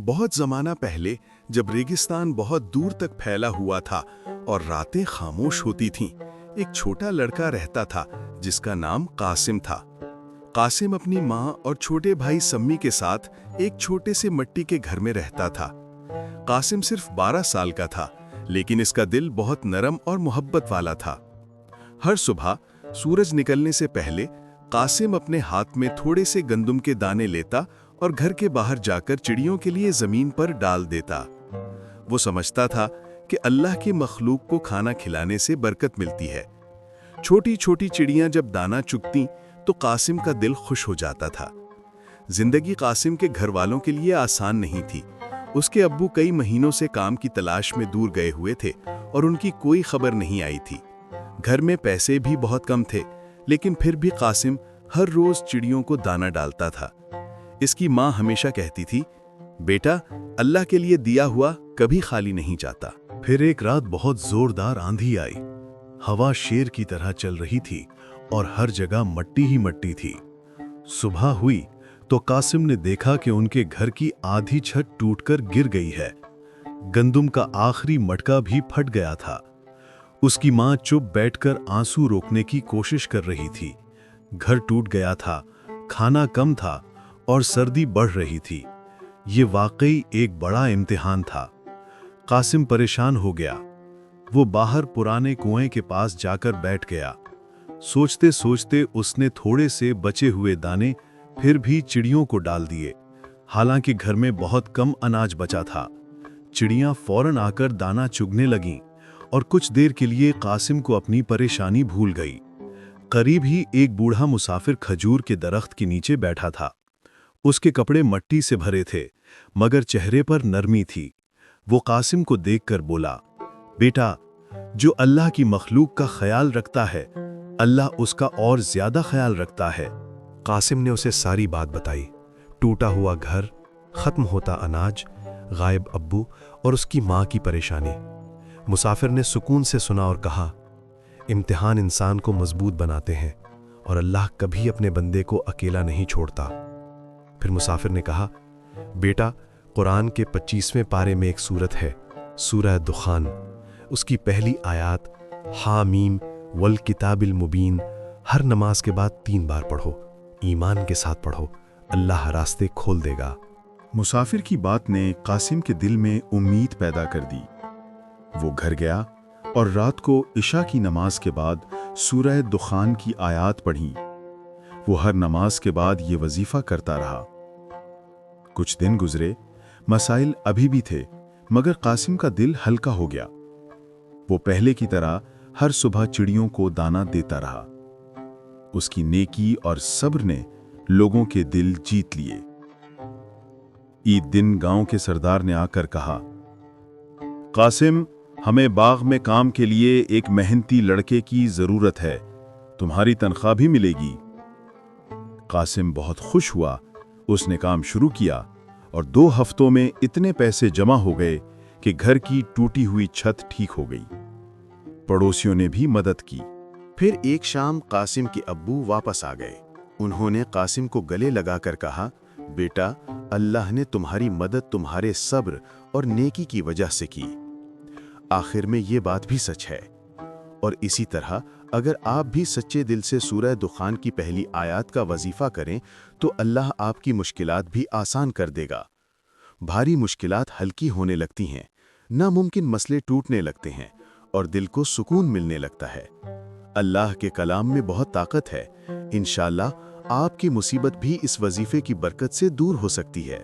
بہت زمانہ پہلے جب ریگستان بہت دور تک پھیلا ہوا تھا اور راتیں خاموش ہوتی تھیں، ایک چھوٹا لڑکا رہتا تھا جس کا نام قاسم تھا۔ قاسم اپنی ماں اور چھوٹے بھائی سمی کے ساتھ ایک چھوٹے سے مٹی کے گھر میں رہتا تھا۔ قاسم صرف 12 سال کا تھا، لیکن اس کا دل بہت نرم اور محبت والا تھا۔ ہر صبح سورج نکلنے سے پہلے قاسم اپنے ہاتھ میں تھوڑے سے گندم کے دانے لیتا اور گھر کے باہر جا کر چڑیوں کے لیے زمین پر ڈال دیتا۔ وہ سمجھتا تھا کہ اللہ کی مخلوق کو کھانا کھلانے سے برکت ملتی ہے۔ چھوٹی چھوٹی چڑیاں جب دانا چگتیں تو قاسم کا دل خوش ہو جاتا تھا۔ زندگی قاسم کے گھر والوں کے لیے آسان نہیں تھی۔ اس کے ابو کئی مہینوں سے کام کی تلاش میں دور گئے ہوئے تھے اور ان کی کوئی خبر نہیں آئی تھی۔ گھر میں پیسے بھی بہت کم تھے، لیکن پھر بھی قاسم ہر روز چڑیوں کو دانا ڈالتا تھا۔ اس کی ماں ہمیشہ کہتی تھی، بیٹا، اللہ کے لیے دیا ہوا کبھی خالی نہیں جاتا۔ پھر ایک رات بہت زوردار آندھی آئی۔ ہوا شیر کی طرح چل رہی تھی اور ہر جگہ مٹی ہی مٹی تھی۔ صبح ہوئی تو قاسم نے دیکھا کہ ان کے گھر کی آدھی چھت ٹوٹ کر گر گئی ہے۔ گندم کا آخری مٹکا بھی پھٹ گیا تھا۔ اس کی ماں چپ بیٹھ کر آنسو روکنے کی کوشش کر رہی تھی۔ گھر ٹوٹ گیا تھا، کھانا کم تھا اور سردی بڑھ رہی تھی۔ یہ واقعی ایک بڑا امتحان تھا۔ قاسم پریشان ہو گیا۔ وہ باہر پرانے کنویں کے پاس جا کر بیٹھ گیا۔ سوچتے سوچتے اس نے تھوڑے سے بچے ہوئے دانے پھر بھی چڑیوں کو ڈال دیے۔ حالانکہ گھر میں بہت کم اناج بچا تھا۔ چڑیاں فوراً آ کر دانا چگنے لگیں اور کچھ دیر کے لیے قاسم کو اپنی پریشانی بھول گئی۔ قریب ہی ایک بوڑھا مسافر کھجور کے درخت کے نیچے بیٹھا تھا۔ اس کے کپڑے مٹی سے بھرے تھے، مگر چہرے پر نرمی تھی۔ وہ قاسم کو دیکھ کر بولا، بیٹا، جو اللہ کی مخلوق کا خیال رکھتا ہے، اللہ اس کا اور زیادہ خیال رکھتا ہے۔ قاسم نے اسے ساری بات بتائی۔ ٹوٹا ہوا گھر، ختم ہوتا اناج، غائب ابو اور اس کی ماں کی پریشانی۔ مسافر نے سکون سے سنا اور کہا، امتحان انسان کو مضبوط بناتے ہیں اور اللہ کبھی اپنے بندے کو اکیلا نہیں چھوڑتا۔ پھر مسافر نے کہا، بیٹا، قرآن کے 25ویں پارے میں ایک سورت ہے، سورہ دخان۔ اس کی پہلی آیات، حامیم والکتاب المبین، ہر نماز کے بعد 3 بار پڑھو، ایمان کے ساتھ پڑھو، اللہ راستے کھول دے گا۔ مسافر کی بات نے قاسم کے دل میں امید پیدا کر دی۔ وہ گھر گیا اور رات کو عشاء کی نماز کے بعد سورہ دخان کی آیات پڑھیں۔ وہ ہر نماز کے بعد یہ وظیفہ کرتا رہا۔ کچھ دن گزرے، مسائل ابھی بھی تھے، مگر قاسم کا دل ہلکا ہو گیا۔ وہ پہلے کی طرح ہر صبح چڑیوں کو دانا دیتا رہا۔ اس کی نیکی اور صبر نے لوگوں کے دل جیت لیے۔ عید دن گاؤں کے سردار نے آ کر کہا، قاسم، ہمیں باغ میں کام کے لیے ایک محنتی لڑکے کی ضرورت ہے، تمہاری تنخواہ بھی ملے گی۔ قاسم بہت خوش ہوا۔ اس نے کام شروع کیا اور 2 ہفتوں میں اتنے پیسے جمع ہو گئے کہ گھر کی ٹوٹی ہوئی چھت ٹھیک ہو گئی۔ پڑوسیوں نے بھی مدد کی۔ پھر ایک شام قاسم کے ابو واپس آ گئے۔ انہوں نے قاسم کو گلے لگا کر کہا، بیٹا، اللہ نے تمہاری مدد تمہارے صبر اور نیکی کی وجہ سے کی۔ آخر میں یہ بات بھی سچ ہے۔ اور اسی طرح اگر آپ بھی سچے دل سے سورہ دخان کی پہلی آیات کا وظیفہ کریں تو اللہ آپ کی مشکلات بھی آسان کر دے گا۔ بھاری مشکلات ہلکی ہونے لگتی ہیں، ناممکن مسئلے ٹوٹنے لگتے ہیں اور دل کو سکون ملنے لگتا ہے۔ اللہ کے کلام میں بہت طاقت ہے۔ انشاءاللہ آپ کی مصیبت بھی اس وظیفے کی برکت سے دور ہو سکتی ہے۔